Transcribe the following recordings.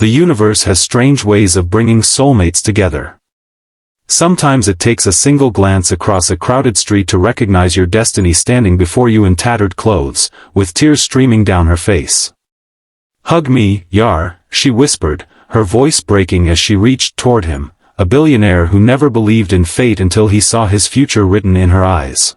The universe has strange ways of bringing soulmates together. Sometimes it takes a single glance across a crowded street to recognize your destiny standing before you in tattered clothes, with tears streaming down her face. "Hug me, Yaar," she whispered, her voice breaking as she reached toward him, a billionaire who never believed in fate until he saw his future written in her eyes.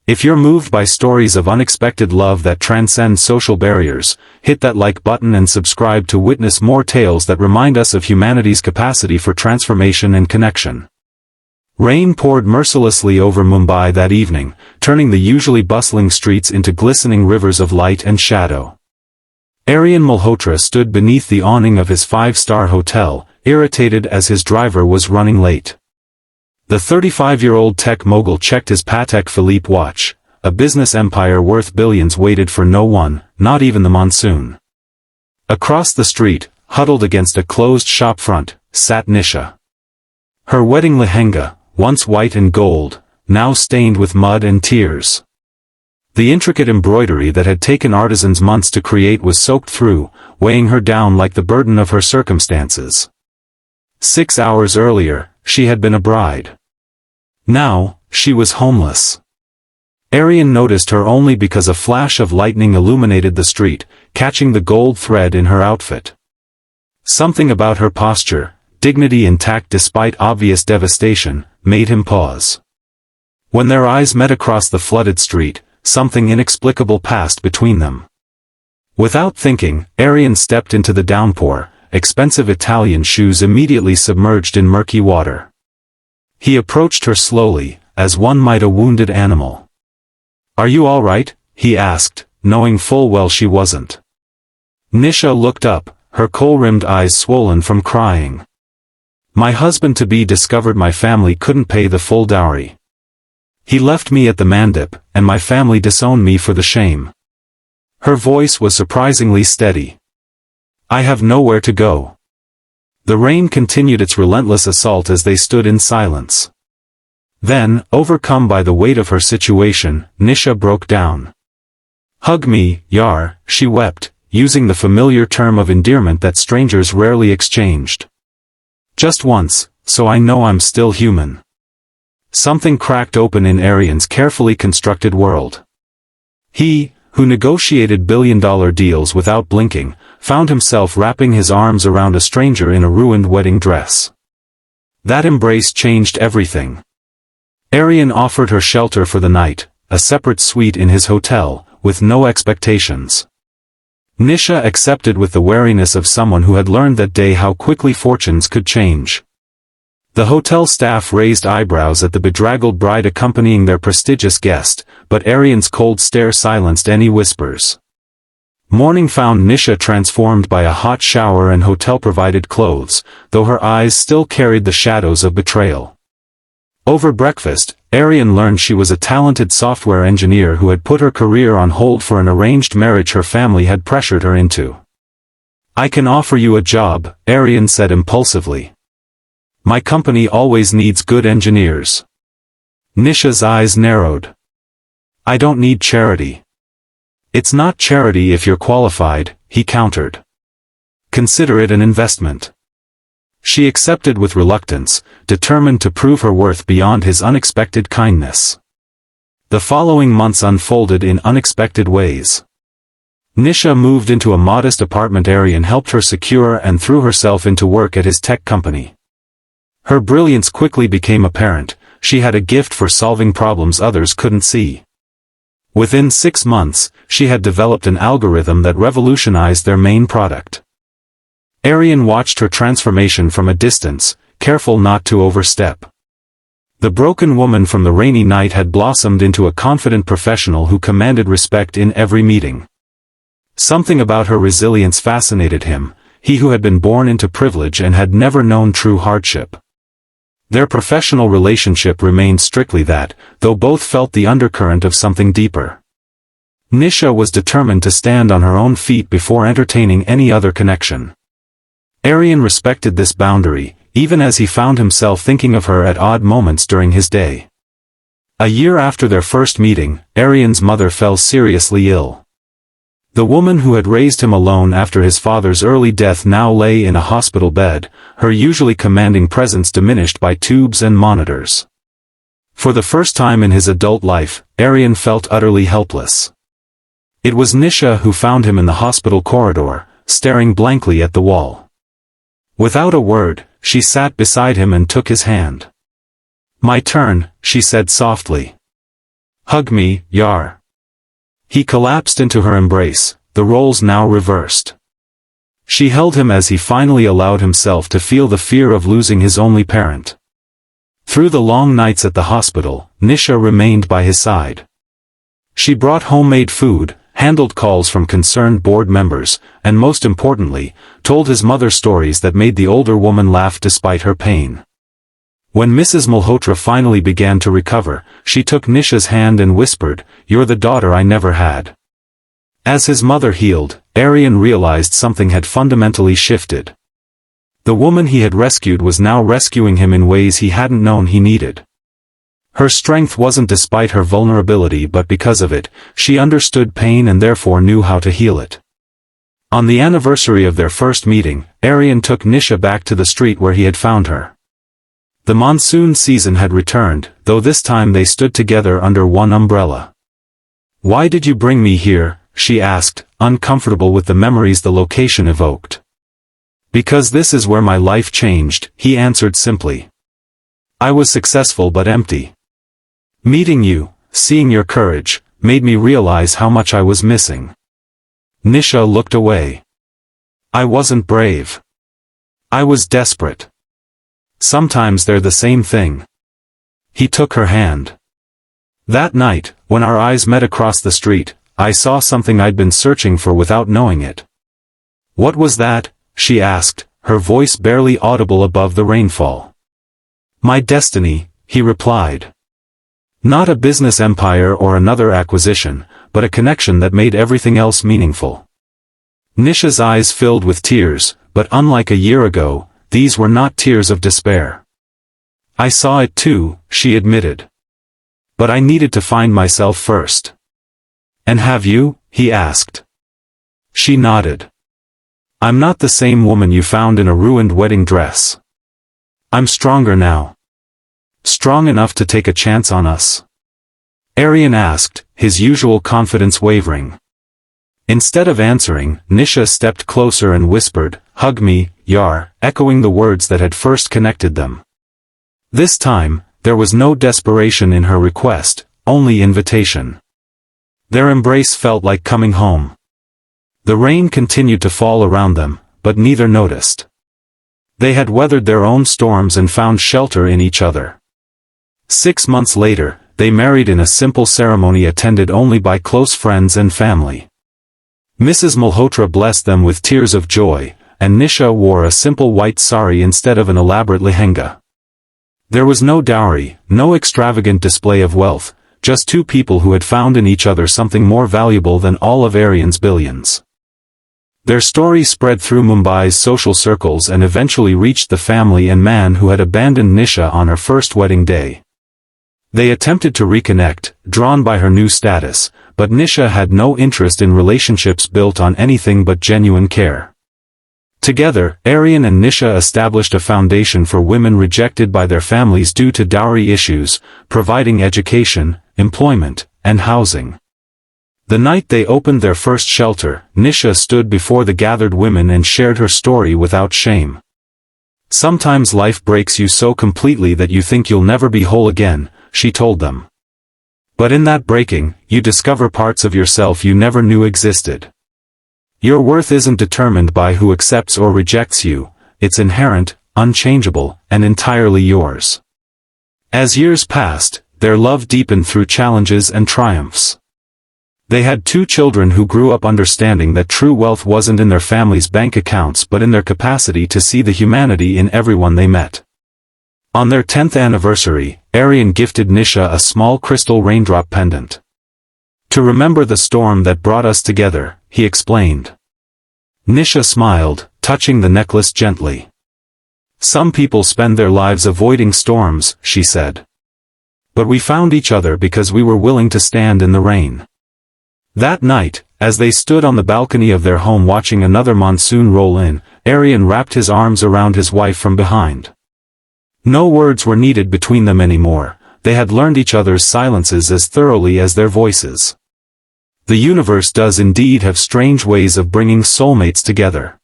If you're moved by stories of unexpected love that transcend social barriers, hit that like button and subscribe to witness more tales that remind us of humanity's capacity for transformation and connection. Rain poured mercilessly over Mumbai that evening, turning the usually bustling streets into glistening rivers of light and shadow. Aryan Malhotra stood beneath the awning of his five-star hotel, irritated as his driver was running late. The 35-year-old tech mogul checked his Patek Philippe watch. A business empire worth billions waited for no one, not even the monsoon. Across the street, huddled against a closed shop front, sat Nisha. Her wedding lehenga, once white and gold, now stained with mud and tears. The intricate embroidery that had taken artisans months to create was soaked through, weighing her down like the burden of her circumstances. 6 hours earlier, she had been a bride. Now, she was homeless. Aryan noticed her only because a flash of lightning illuminated the street, catching the gold thread in her outfit. Something about her posture, dignity intact despite obvious devastation, made him pause. When their eyes met across the flooded street, something inexplicable passed between them. Without thinking, Aryan stepped into the downpour, expensive Italian shoes immediately submerged in murky water. He approached her slowly, as one might a wounded animal. "Are you all right?" he asked, knowing full well she wasn't. Nisha looked up, her kohl-rimmed eyes swollen from crying. "My husband-to-be discovered my family couldn't pay the full dowry. He left me at the mandip, and my family disowned me for the shame." Her voice was surprisingly steady. "I have nowhere to go." The rain continued its relentless assault as they stood in silence. Then, overcome by the weight of her situation, Nisha broke down. "Hug me, Yaar," she wept, using the familiar term of endearment that strangers rarely exchanged. "Just once, so I know I'm still human." Something cracked open in Aryan's carefully constructed world. He, who negotiated billion-dollar deals without blinking, found himself wrapping his arms around a stranger in a ruined wedding dress. That embrace changed everything. Aryan offered her shelter for the night, a separate suite in his hotel, with no expectations. Nisha accepted with the wariness of someone who had learned that day how quickly fortunes could change. The hotel staff raised eyebrows at the bedraggled bride accompanying their prestigious guest, but Aryan's cold stare silenced any whispers. Morning found Nisha transformed by a hot shower and hotel-provided clothes, though her eyes still carried the shadows of betrayal. Over breakfast, Aryan learned she was a talented software engineer who had put her career on hold for an arranged marriage her family had pressured her into. "I can offer you a job," Aryan said impulsively. "My company always needs good engineers." Nisha's eyes narrowed. "I don't need charity." "It's not charity if you're qualified," he countered. "Consider it an investment." She accepted with reluctance, determined to prove her worth beyond his unexpected kindness. The following months unfolded in unexpected ways. Nisha moved into a modest apartment Aryan helped her secure and threw herself into work at his tech company. Her brilliance quickly became apparent. She had a gift for solving problems others couldn't see. Within 6 months, she had developed an algorithm that revolutionized their main product. Aryan watched her transformation from a distance, careful not to overstep. The broken woman from the rainy night had blossomed into a confident professional who commanded respect in every meeting. Something about her resilience fascinated him, he who had been born into privilege and had never known true hardship. Their professional relationship remained strictly that, though both felt the undercurrent of something deeper. Nisha was determined to stand on her own feet before entertaining any other connection. Aryan respected this boundary, even as he found himself thinking of her at odd moments during his day. A year after their first meeting, Aryan's mother fell seriously ill. The woman who had raised him alone after his father's early death now lay in a hospital bed, her usually commanding presence diminished by tubes and monitors. For the first time in his adult life, Aryan felt utterly helpless. It was Nisha who found him in the hospital corridor, staring blankly at the wall. Without a word, she sat beside him and took his hand. "My turn," she said softly. "Hug me, Yaar." He collapsed into her embrace, the roles now reversed. She held him as he finally allowed himself to feel the fear of losing his only parent. Through the long nights at the hospital, Nisha remained by his side. She brought homemade food, handled calls from concerned board members, and most importantly, told his mother stories that made the older woman laugh despite her pain. When Mrs. Malhotra finally began to recover, she took Nisha's hand and whispered, "You're the daughter I never had." As his mother healed, Aryan realized something had fundamentally shifted. The woman he had rescued was now rescuing him in ways he hadn't known he needed. Her strength wasn't despite her vulnerability but because of it, she understood pain and therefore knew how to heal it. On the anniversary of their first meeting, Aryan took Nisha back to the street where he had found her. The monsoon season had returned, though this time they stood together under one umbrella. "Why did you bring me here?" she asked, uncomfortable with the memories the location evoked. "Because this is where my life changed," he answered simply. "I was successful but empty. Meeting you, seeing your courage, made me realize how much I was missing." Nisha looked away. "I wasn't brave. I was desperate. Sometimes they're the same thing." He took her hand. "That night, when our eyes met across the street, I saw something I'd been searching for without knowing it." "What was that?" she asked, her voice barely audible above the rainfall. "My destiny," he replied. "Not a business empire or another acquisition, but a connection that made everything else meaningful." Nisha's eyes filled with tears, but unlike a year ago, these were not tears of despair. "I saw it too," she admitted. "But I needed to find myself first." "And have you?" he asked. She nodded. "I'm not the same woman you found in a ruined wedding dress. I'm stronger now. Strong enough to take a chance on us?" Aryan asked, his usual confidence wavering. Instead of answering, Nisha stepped closer and whispered, "Hug me, Yaar," echoing the words that had first connected them. This time, there was no desperation in her request, only invitation. Their embrace felt like coming home. The rain continued to fall around them, but neither noticed. They had weathered their own storms and found shelter in each other. 6 months later, they married in a simple ceremony attended only by close friends and family. Mrs. Malhotra blessed them with tears of joy, and Nisha wore a simple white sari instead of an elaborate lehenga. There was no dowry, no extravagant display of wealth, just two people who had found in each other something more valuable than all of Aryan's billions. Their story spread through Mumbai's social circles and eventually reached the family and man who had abandoned Nisha on her first wedding day. They attempted to reconnect, drawn by her new status, but Nisha had no interest in relationships built on anything but genuine care. Together, Aryan and Nisha established a foundation for women rejected by their families due to dowry issues, providing education, employment, and housing. The night they opened their first shelter, Nisha stood before the gathered women and shared her story without shame. "Sometimes life breaks you so completely that you think you'll never be whole again," she told them. "But in that breaking, you discover parts of yourself you never knew existed. Your worth isn't determined by who accepts or rejects you, it's inherent, unchangeable, and entirely yours." As years passed, their love deepened through challenges and triumphs. They had 2 children who grew up understanding that true wealth wasn't in their family's bank accounts but in their capacity to see the humanity in everyone they met. On their 10th anniversary, Aryan gifted Nisha a small crystal raindrop pendant. "To remember the storm that brought us together," he explained. Nisha smiled, touching the necklace gently. "Some people spend their lives avoiding storms," she said. "But we found each other because we were willing to stand in the rain." That night, As they stood on the balcony of their home watching another monsoon roll in, Arian wrapped his arms around his wife from behind. No words were needed between them anymore, they had learned each other's silences as thoroughly as their voices. The universe does indeed have strange ways of bringing soulmates together.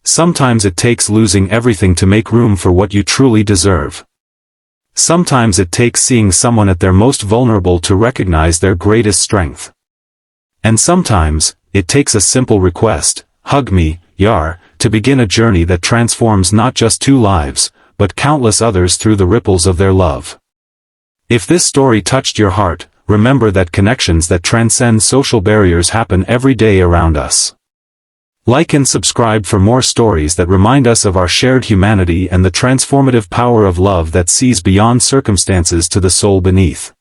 Sometimes it takes losing everything to make room for what you truly deserve. Sometimes it takes seeing someone at their most vulnerable to recognize their greatest strength. And sometimes, it takes a simple request, "Hug me, Yaar," to begin a journey that transforms not just two lives, but countless others through the ripples of their love. If this story touched your heart, remember that connections that transcend social barriers happen every day around us. Like and subscribe for more stories that remind us of our shared humanity and the transformative power of love that sees beyond circumstances to the soul beneath.